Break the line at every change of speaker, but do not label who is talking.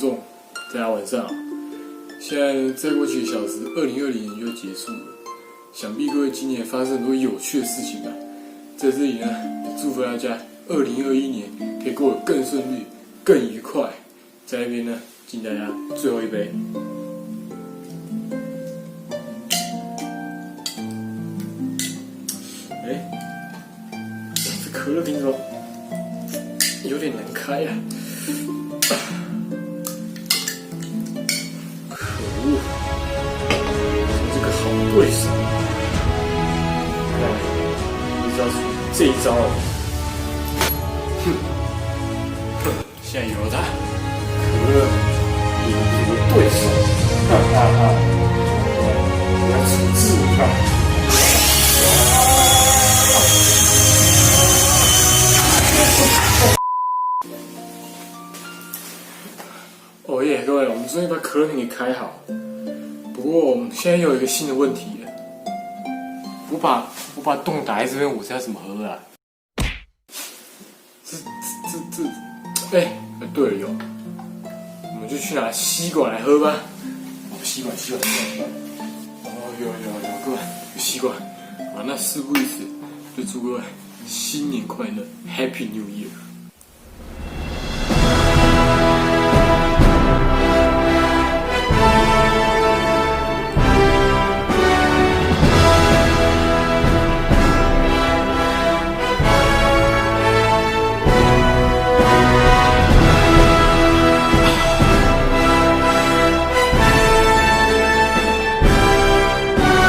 众，大家晚上好。现在再过几个小时，2020年就结束了。想必各位今年发生很多有趣的事情吧。在这里呢，也祝福大家2021年可以过得更顺利、更愉快。在那边呢，敬大家最后一杯。这可乐瓶怎么有点难开呀？可恶！这个好对手，你知道这一招了？现在有了他，可乐也是个对手，哈哈哈！我来处置他。哦耶，各位，我们终于把可乐瓶给开好。不过我们现在又有一个新的问题了，我把洞打在这边，我是要怎么喝啊？对了哟，我们就去拿吸管来喝吧。吸管。哦，有，各位，有吸管。啊，那事不宜迟，就祝各位新年快乐 ，Happy New Year。